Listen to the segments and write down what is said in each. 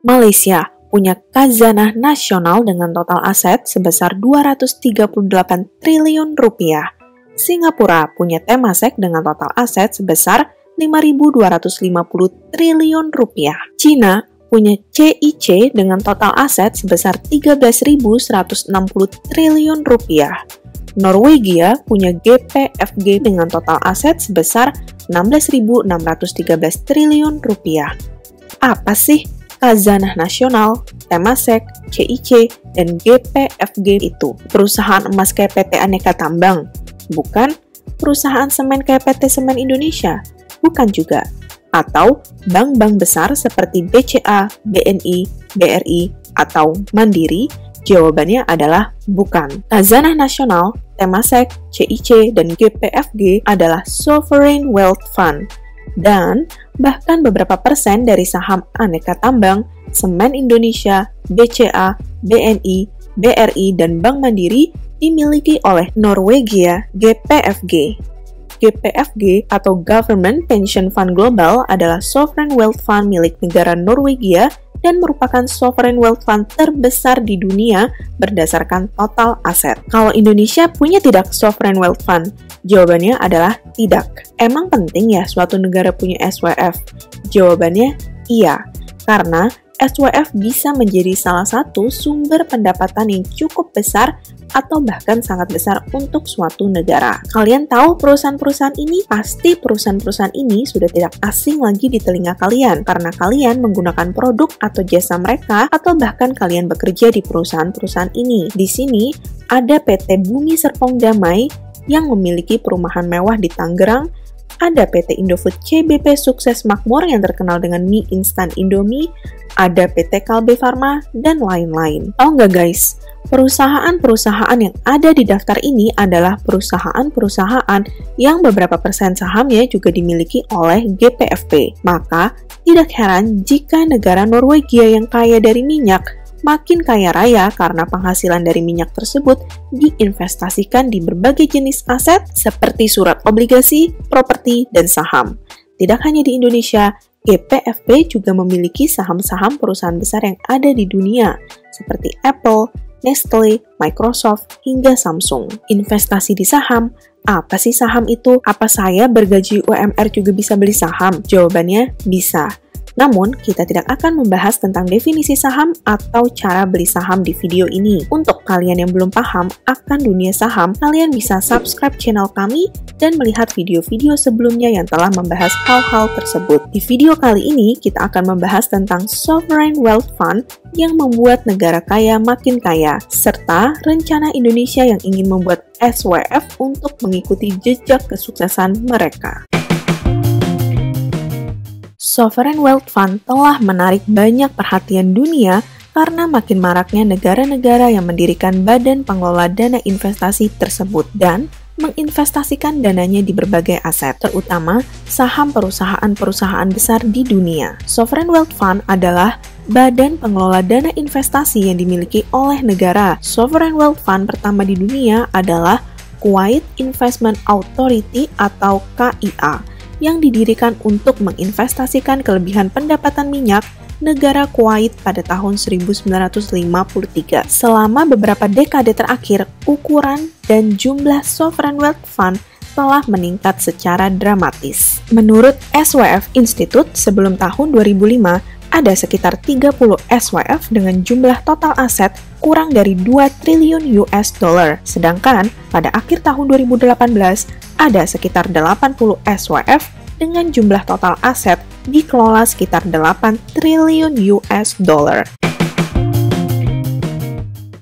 Malaysia punya khazanah nasional dengan total aset sebesar 238 triliun rupiah. Singapura punya Temasek dengan total aset sebesar 5.250 triliun rupiah. Cina punya CIC dengan total aset sebesar 13.160 triliun rupiah. Norwegia punya GPFG dengan total aset sebesar 16.613 triliun rupiah. Apa sih khazanah nasional, Temasek, CIC, dan GPFG itu? Perusahaan emas kayak PT Aneka Tambang? Bukan. Perusahaan semen kayak PT Semen Indonesia? Bukan juga. Atau bank-bank besar seperti BCA, BNI, BRI, atau Mandiri? Jawabannya adalah bukan. Khazanah nasional, Temasek, CIC, dan GPFG adalah Sovereign Wealth Fund. Dan bahkan beberapa persen dari saham Aneka Tambang, Semen Indonesia, BCA, BNI, BRI, dan Bank Mandiri dimiliki oleh Norwegia GPFG. GPFG atau Government Pension Fund Global adalah sovereign wealth fund milik negara Norwegia dan merupakan sovereign wealth fund terbesar di dunia berdasarkan total aset. Kalau Indonesia punya tidak sovereign wealth fund? Jawabannya adalah tidak. Emang penting ya suatu negara punya SWF? Jawabannya iya, karena SWF bisa menjadi salah satu sumber pendapatan yang cukup besar atau bahkan sangat besar untuk suatu negara. Kalian tahu perusahaan-perusahaan ini? Pasti perusahaan-perusahaan ini sudah tidak asing lagi di telinga kalian karena kalian menggunakan produk atau jasa mereka atau bahkan kalian bekerja di perusahaan-perusahaan ini. Di sini ada PT Bumi Serpong Damai yang memiliki perumahan mewah di Tangerang, ada PT Indofood CBP Sukses Makmur yang terkenal dengan mie instan Indomie, ada PT Kalbe Farma, dan lain-lain. Tahu nggak guys, perusahaan-perusahaan yang ada di daftar ini adalah perusahaan-perusahaan yang beberapa persen sahamnya juga dimiliki oleh GPFP. Maka, tidak heran jika negara Norwegia yang kaya dari minyak makin kaya raya karena penghasilan dari minyak tersebut diinvestasikan di berbagai jenis aset seperti surat obligasi, properti, dan saham. Tidak hanya di Indonesia, GPFP juga memiliki saham-saham perusahaan besar yang ada di dunia, seperti Apple, Nestle, Microsoft, hingga Samsung. Investasi di saham, apa sih saham itu? Apa saya bergaji UMR juga bisa beli saham? Jawabannya bisa. Namun, kita tidak akan membahas tentang definisi saham atau cara beli saham di video ini. Untuk kalian yang belum paham akan dunia saham, kalian bisa subscribe channel kami dan melihat video-video sebelumnya yang telah membahas hal-hal tersebut. Di video kali ini, kita akan membahas tentang Sovereign Wealth Fund yang membuat negara kaya makin kaya, serta rencana Indonesia yang ingin membuat SWF untuk mengikuti jejak kesuksesan mereka. Sovereign Wealth Fund telah menarik banyak perhatian dunia karena makin maraknya negara-negara yang mendirikan badan pengelola dana investasi tersebut dan menginvestasikan dananya di berbagai aset, terutama saham perusahaan-perusahaan besar di dunia. Sovereign Wealth Fund adalah badan pengelola dana investasi yang dimiliki oleh negara. Sovereign Wealth Fund pertama di dunia adalah Kuwait Investment Authority atau KIA, yang didirikan untuk menginvestasikan kelebihan pendapatan minyak negara Kuwait pada tahun 1953. Selama beberapa dekade terakhir, ukuran dan jumlah Sovereign Wealth Fund telah meningkat secara dramatis. Menurut SWF Institute, sebelum tahun 2005, ada sekitar 30 SWF dengan jumlah total aset kurang dari 2 triliun US dollar. Sedangkan pada akhir tahun 2018, ada sekitar 80 SWF dengan jumlah total aset dikelola sekitar 8 triliun US dollar.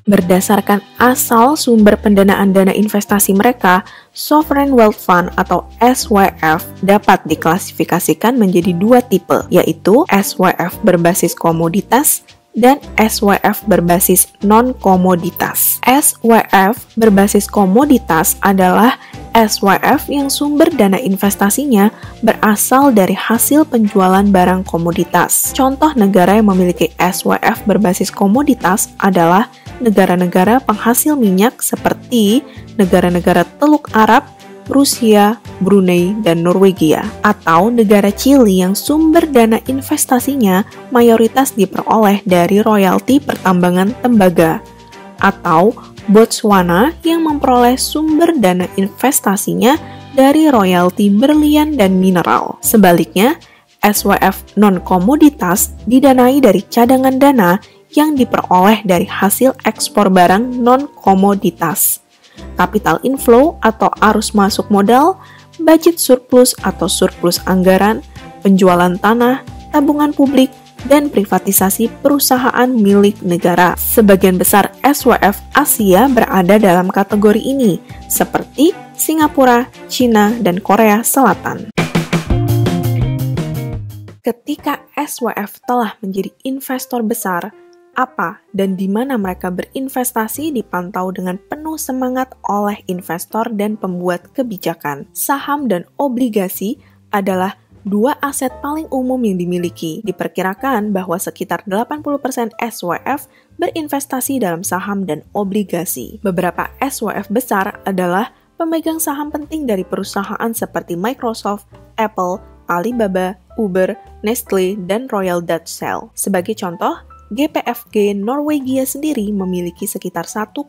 Berdasarkan asal sumber pendanaan dana investasi mereka, Sovereign Wealth Fund atau SWF dapat diklasifikasikan menjadi dua tipe, yaitu SWF berbasis komoditas dan SWF berbasis non-komoditas. SWF berbasis komoditas adalah SWF yang sumber dana investasinya berasal dari hasil penjualan barang komoditas. Contoh negara yang memiliki SWF berbasis komoditas adalah negara-negara penghasil minyak seperti negara-negara Teluk Arab, Rusia, Brunei, dan Norwegia, atau negara Chili yang sumber dana investasinya mayoritas diperoleh dari royalti pertambangan tembaga, atau Botswana yang memperoleh sumber dana investasinya dari royalti berlian dan mineral. Sebaliknya, SWF non-komoditas didanai dari cadangan dana yang diperoleh dari hasil ekspor barang non-komoditas, capital inflow atau arus masuk modal, budget surplus atau surplus anggaran, penjualan tanah, tabungan publik, dan privatisasi perusahaan milik negara. Sebagian besar SWF Asia berada dalam kategori ini, seperti Singapura, Cina, dan Korea Selatan. Ketika SWF telah menjadi investor besar, apa dan di mana mereka berinvestasi dipantau dengan penuh semangat oleh investor dan pembuat kebijakan. Saham dan obligasi adalah dua aset paling umum yang dimiliki. Diperkirakan bahwa sekitar 80% SWF berinvestasi dalam saham dan obligasi. Beberapa SWF besar adalah pemegang saham penting dari perusahaan seperti Microsoft, Apple, Alibaba, Uber, Nestle, dan Royal Dutch Shell. Sebagai contoh, GPFG Norwegia sendiri memiliki sekitar 1,5%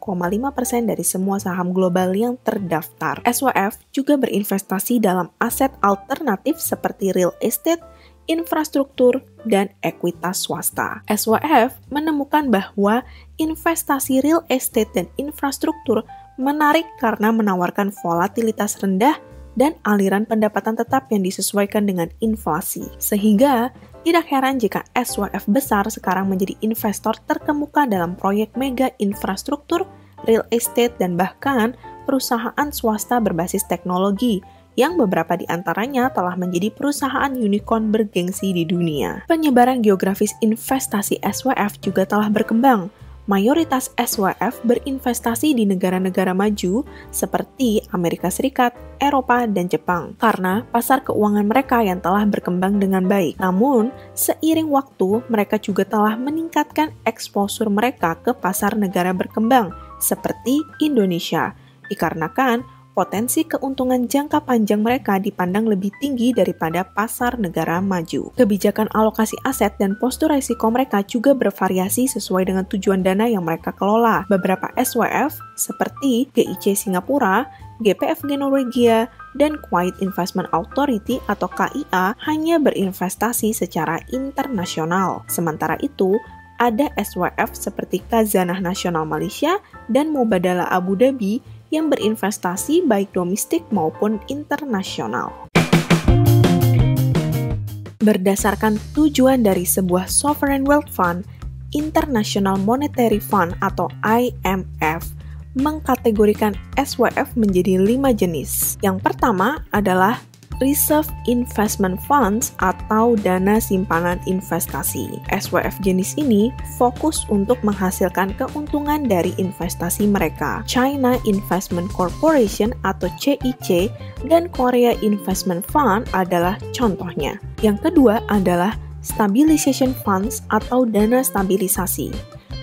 dari semua saham global yang terdaftar. SWF juga berinvestasi dalam aset alternatif seperti real estate, infrastruktur, dan ekuitas swasta. SWF menemukan bahwa investasi real estate dan infrastruktur menarik karena menawarkan volatilitas rendah dan aliran pendapatan tetap yang disesuaikan dengan inflasi. Sehingga, tidak heran jika SWF besar sekarang menjadi investor terkemuka dalam proyek mega infrastruktur, real estate, dan bahkan perusahaan swasta berbasis teknologi, yang beberapa di antaranya telah menjadi perusahaan unicorn bergengsi di dunia. Penyebaran geografis investasi SWF juga telah berkembang. Mayoritas SWF berinvestasi di negara-negara maju seperti Amerika Serikat, Eropa, dan Jepang karena pasar keuangan mereka yang telah berkembang dengan baik. Namun, seiring waktu, mereka juga telah meningkatkan eksposur mereka ke pasar negara berkembang seperti Indonesia, dikarenakan potensi keuntungan jangka panjang mereka dipandang lebih tinggi daripada pasar negara maju. Kebijakan alokasi aset dan postur risiko mereka juga bervariasi sesuai dengan tujuan dana yang mereka kelola. Beberapa SWF seperti GIC Singapura, GPFG Norwegia, dan Kuwait Investment Authority atau KIA hanya berinvestasi secara internasional. Sementara itu, ada SWF seperti Khazanah Nasional Malaysia dan Mubadalah Abu Dhabi yang berinvestasi baik domestik maupun internasional. Berdasarkan tujuan dari sebuah Sovereign Wealth Fund, International Monetary Fund atau IMF mengkategorikan SWF menjadi 5 jenis. Yang pertama adalah Reserve Investment Funds atau dana simpanan investasi. SWF jenis ini fokus untuk menghasilkan keuntungan dari investasi mereka. China Investment Corporation atau CIC dan Korea Investment Fund adalah contohnya. Yang kedua adalah Stabilization Funds atau dana stabilisasi.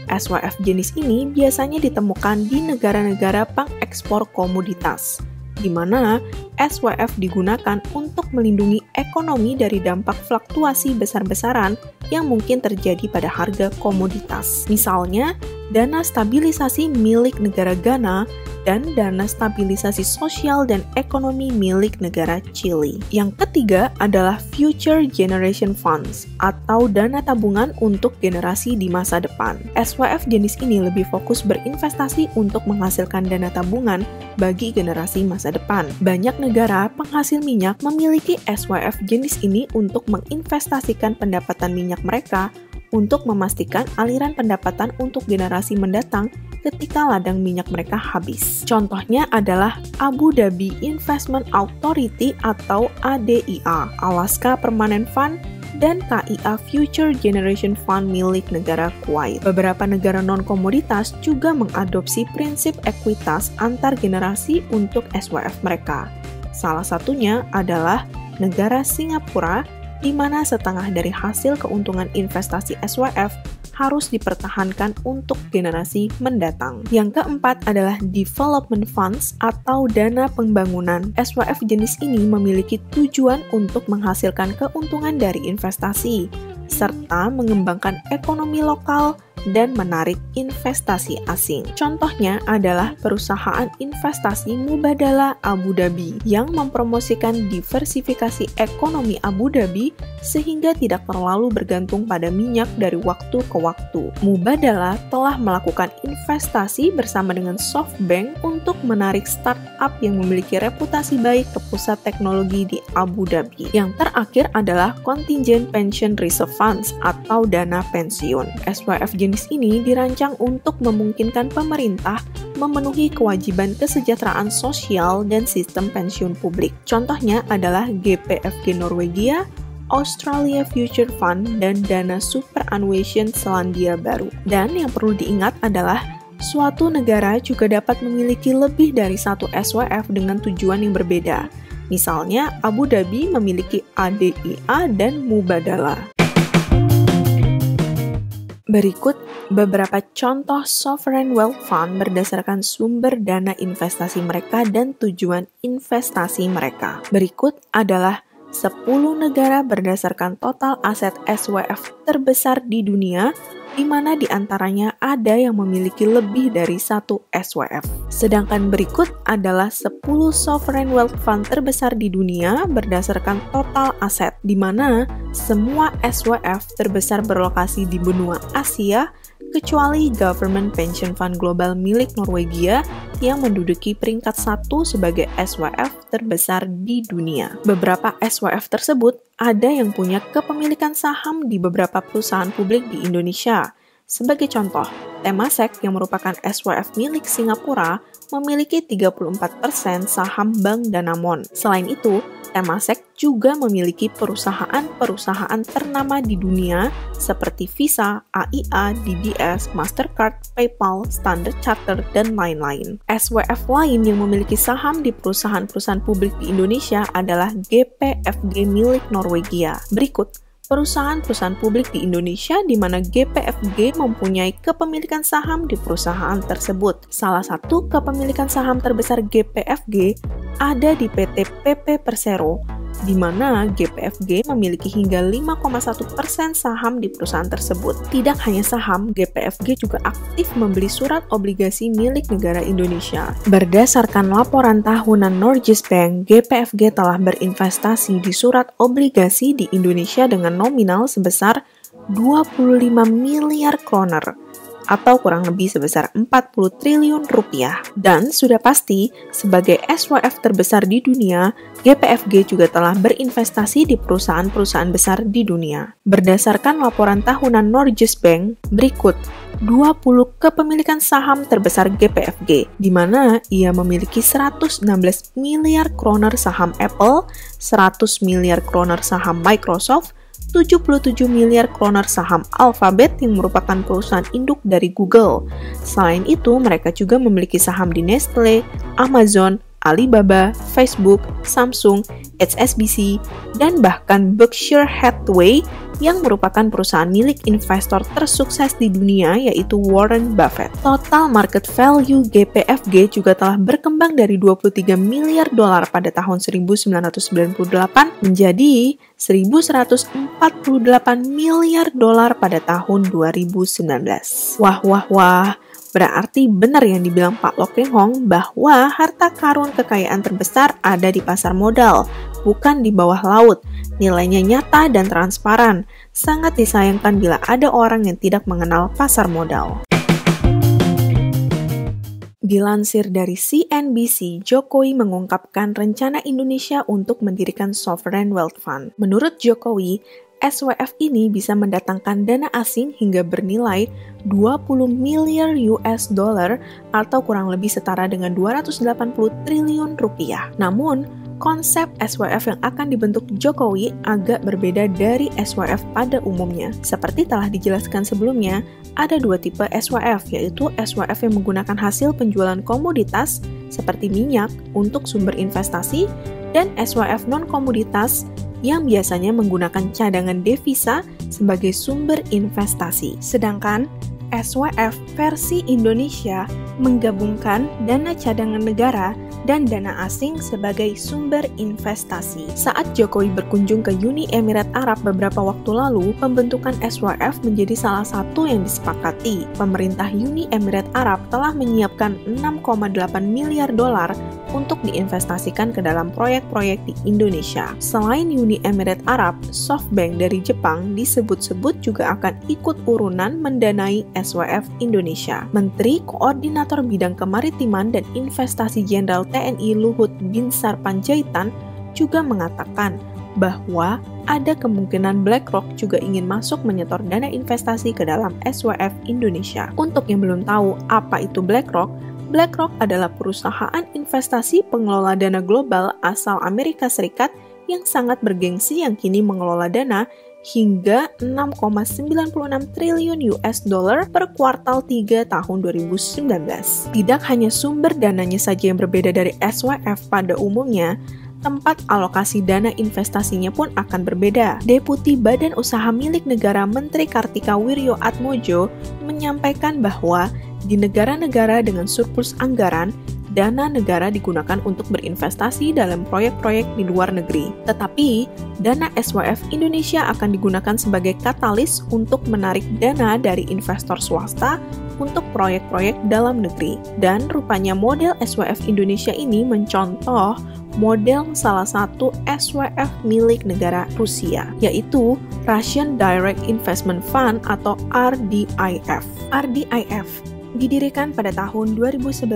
SWF jenis ini biasanya ditemukan di negara-negara pengekspor komoditas, di mana SWF digunakan untuk melindungi ekonomi dari dampak fluktuasi besar-besaran yang mungkin terjadi pada harga komoditas. Misalnya, dana stabilisasi milik negara Ghana dan dana stabilisasi sosial dan ekonomi milik negara Chili. Yang ketiga adalah Future Generation Funds atau dana tabungan untuk generasi di masa depan. SWF jenis ini lebih fokus berinvestasi untuk menghasilkan dana tabungan bagi generasi masa depan. Banyak negara penghasil minyak memiliki SWF jenis ini untuk menginvestasikan pendapatan minyak mereka untuk memastikan aliran pendapatan untuk generasi mendatang ketika ladang minyak mereka habis. Contohnya adalah Abu Dhabi Investment Authority atau ADIA, Alaska Permanent Fund, dan KIA Future Generation Fund milik negara Kuwait. Beberapa negara non-komoditas juga mengadopsi prinsip ekuitas antar generasi untuk SWF mereka. Salah satunya adalah negara Singapura, di mana setengah dari hasil keuntungan investasi SWF harus dipertahankan untuk generasi mendatang. Yang keempat adalah development funds atau dana pembangunan. SWF jenis ini memiliki tujuan untuk menghasilkan keuntungan dari investasi, serta mengembangkan ekonomi lokal dan menarik investasi asing. Contohnya adalah perusahaan investasi Mubadala Abu Dhabi yang mempromosikan diversifikasi ekonomi Abu Dhabi sehingga tidak terlalu bergantung pada minyak dari waktu ke waktu. Mubadala telah melakukan investasi bersama dengan SoftBank untuk menarik startup yang memiliki reputasi baik ke pusat teknologi di Abu Dhabi. Yang terakhir adalah Contingent Pension Reserve Funds atau dana pensiun. SWF jenis ini dirancang untuk memungkinkan pemerintah memenuhi kewajiban kesejahteraan sosial dan sistem pensiun publik. Contohnya adalah GPFG Norwegia, Australia Future Fund, dan dana superannuation Selandia Baru. Dan yang perlu diingat adalah suatu negara juga dapat memiliki lebih dari satu SWF dengan tujuan yang berbeda. Misalnya, Abu Dhabi memiliki ADIA dan Mubadala. Berikut beberapa contoh sovereign wealth fund berdasarkan sumber dana investasi mereka dan tujuan investasi mereka. Berikut adalah 10 negara berdasarkan total aset SWF terbesar di dunia, di mana di antaranya ada yang memiliki lebih dari satu SWF. Sedangkan berikut adalah 10 sovereign wealth fund terbesar di dunia berdasarkan total aset, di mana semua SWF terbesar berlokasi di benua Asia, kecuali Government Pension Fund Global milik Norwegia yang menduduki peringkat 1 sebagai SWF terbesar di dunia. Beberapa SWF tersebut ada yang punya kepemilikan saham di beberapa perusahaan publik di Indonesia. Sebagai contoh, Temasek yang merupakan SWF milik Singapura memiliki 34% saham Bank Danamon. Selain itu, Temasek juga memiliki perusahaan-perusahaan ternama di dunia seperti Visa, AIA, DBS, Mastercard, PayPal, Standard Chartered, dan lain-lain. SWF lain yang memiliki saham di perusahaan-perusahaan publik di Indonesia adalah GPFG milik Norwegia. Berikut perusahaan-perusahaan publik di Indonesia di mana GPFG mempunyai kepemilikan saham di perusahaan tersebut. Salah satu kepemilikan saham terbesar GPFG ada di PT PP Persero, di mana GPFG memiliki hingga 5,1% saham di perusahaan tersebut. Tidak hanya saham, GPFG juga aktif membeli surat obligasi milik negara Indonesia. Berdasarkan laporan tahunan Norges Bank, GPFG telah berinvestasi di surat obligasi di Indonesia dengan nominal sebesar 25 miliar kroner, atau kurang lebih sebesar 40 triliun rupiah. Dan sudah pasti, sebagai SWF terbesar di dunia, GPFG juga telah berinvestasi di perusahaan-perusahaan besar di dunia. Berdasarkan laporan tahunan Norges Bank, berikut 20 kepemilikan saham terbesar GPFG, di mana ia memiliki 116 miliar kroner saham Apple, 100 miliar kroner saham Microsoft, 77 miliar kroner saham Alphabet yang merupakan perusahaan induk dari Google. Selain itu, mereka juga memiliki saham di Nestle, Amazon, Alibaba, Facebook, Samsung, HSBC, dan bahkan Berkshire Hathaway yang merupakan perusahaan milik investor tersukses di dunia yaitu Warren Buffett. Total market value GPFG juga telah berkembang dari 23 miliar dolar pada tahun 1998 menjadi 1.148 miliar dolar pada tahun 2019. Wah. Berarti benar yang dibilang Pak Loh Keng Hong bahwa harta karun kekayaan terbesar ada di pasar modal, bukan di bawah laut. Nilainya nyata dan transparan. Sangat disayangkan bila ada orang yang tidak mengenal pasar modal. Dilansir dari CNBC, Jokowi mengungkapkan rencana Indonesia untuk mendirikan Sovereign Wealth Fund. Menurut Jokowi, SWF ini bisa mendatangkan dana asing hingga bernilai 20 miliar US dollar atau kurang lebih setara dengan 280 triliun rupiah. Namun, konsep SWF yang akan dibentuk Jokowi agak berbeda dari SWF pada umumnya. Seperti telah dijelaskan sebelumnya, ada dua tipe SWF, yaitu SWF yang menggunakan hasil penjualan komoditas seperti minyak untuk sumber investasi dan SWF non-komoditas yang biasanya menggunakan cadangan devisa sebagai sumber investasi. Sedangkan SWF versi Indonesia menggabungkan dana cadangan negara dan dana asing sebagai sumber investasi. Saat Jokowi berkunjung ke Uni Emirat Arab beberapa waktu lalu, pembentukan SWF menjadi salah satu yang disepakati. Pemerintah Uni Emirat Arab telah menyiapkan 6,8 miliar dolar untuk diinvestasikan ke dalam proyek-proyek di Indonesia. Selain Uni Emirat Arab, SoftBank dari Jepang disebut-sebut juga akan ikut urunan mendanai SWF Indonesia. Menteri Koordinator Bidang Kemaritiman dan Investasi Jenderal TNI Luhut Binsar Panjaitan juga mengatakan bahwa ada kemungkinan BlackRock juga ingin masuk menyetor dana investasi ke dalam SWF Indonesia. Untuk yang belum tahu apa itu BlackRock, BlackRock adalah perusahaan investasi pengelola dana global asal Amerika Serikat yang sangat bergengsi yang kini mengelola dana hingga 6,96 triliun US dollar per kuartal 3 tahun 2019. Tidak hanya sumber dananya saja yang berbeda dari SWF pada umumnya, tempat alokasi dana investasinya pun akan berbeda. Deputi Badan Usaha Milik Negara Menteri Kartika Wirjo Atmojo menyampaikan bahwa di negara-negara dengan surplus anggaran, dana negara digunakan untuk berinvestasi dalam proyek-proyek di luar negeri. Tetapi, dana SWF Indonesia akan digunakan sebagai katalis untuk menarik dana dari investor swasta untuk proyek-proyek dalam negeri. Dan rupanya model SWF Indonesia ini mencontoh model salah satu SWF milik negara Rusia, yaitu Russian Direct Investment Fund atau RDIF. RDIF didirikan pada tahun 2011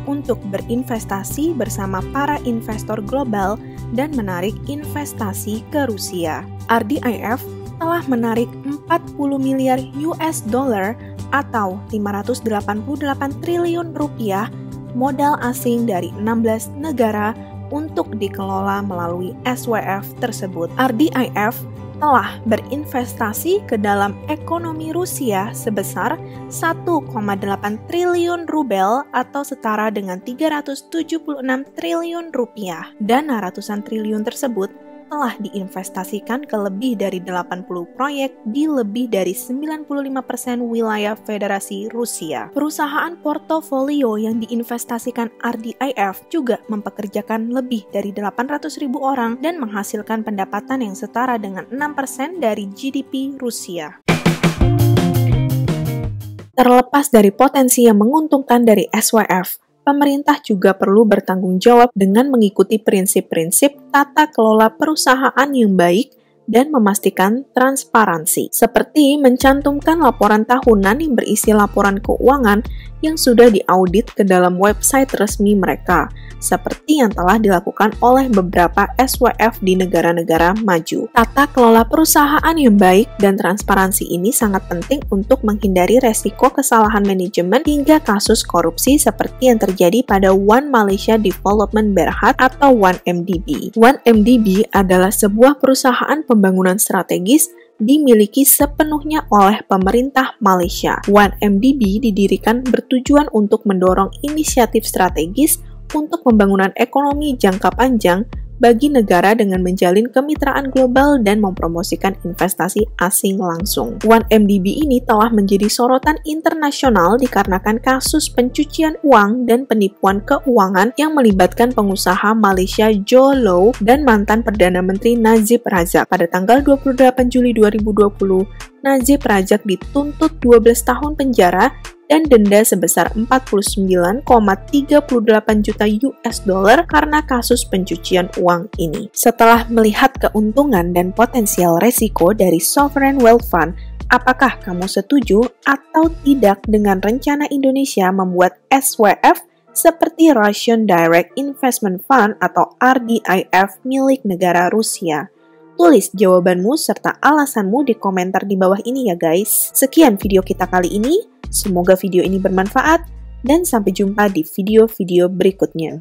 untuk berinvestasi bersama para investor global dan menarik investasi ke Rusia. RDIF telah menarik 40 miliar US dollar atau 588 triliun rupiah modal asing dari 16 negara untuk dikelola melalui SWF tersebut. RDIF telah berinvestasi ke dalam ekonomi Rusia sebesar 1,8 triliun rubel atau setara dengan 376 triliun rupiah. Dana ratusan triliun tersebut telah diinvestasikan ke lebih dari 80 proyek di lebih dari 95% wilayah Federasi Rusia. Perusahaan portofolio yang diinvestasikan RDIF juga mempekerjakan lebih dari 800.000 orang dan menghasilkan pendapatan yang setara dengan 6% dari GDP Rusia. Terlepas dari potensi yang menguntungkan dari SWF, pemerintah juga perlu bertanggung jawab dengan mengikuti prinsip-prinsip tata kelola perusahaan yang baik dan memastikan transparansi, seperti mencantumkan laporan tahunan yang berisi laporan keuangan yang sudah diaudit ke dalam website resmi mereka, seperti yang telah dilakukan oleh beberapa SWF di negara-negara maju. Tata kelola perusahaan yang baik dan transparansi ini sangat penting untuk menghindari resiko kesalahan manajemen hingga kasus korupsi seperti yang terjadi pada One Malaysia Development Berhad atau 1MDB. 1MDB adalah sebuah perusahaan pembangunan strategis dimiliki sepenuhnya oleh pemerintah Malaysia. 1MDB didirikan bertujuan untuk mendorong inisiatif strategis untuk pembangunan ekonomi jangka panjang bagi negara dengan menjalin kemitraan global dan mempromosikan investasi asing langsung. 1MDB ini telah menjadi sorotan internasional dikarenakan kasus pencucian uang dan penipuan keuangan yang melibatkan pengusaha Malaysia Joe Low dan mantan Perdana Menteri Najib Razak. Pada tanggal 28 Juli 2020, Najib Razak dituntut 12 tahun penjara dan denda sebesar 49,38 juta US dollar karena kasus pencucian uang ini. Setelah melihat keuntungan dan potensial resiko dari Sovereign Wealth Fund, apakah kamu setuju atau tidak dengan rencana Indonesia membuat SWF seperti Russian Direct Investment Fund atau RDIF milik negara Rusia? Tulis jawabanmu serta alasanmu di komentar di bawah ini ya guys. Sekian video kita kali ini, semoga video ini bermanfaat dan sampai jumpa di video-video berikutnya.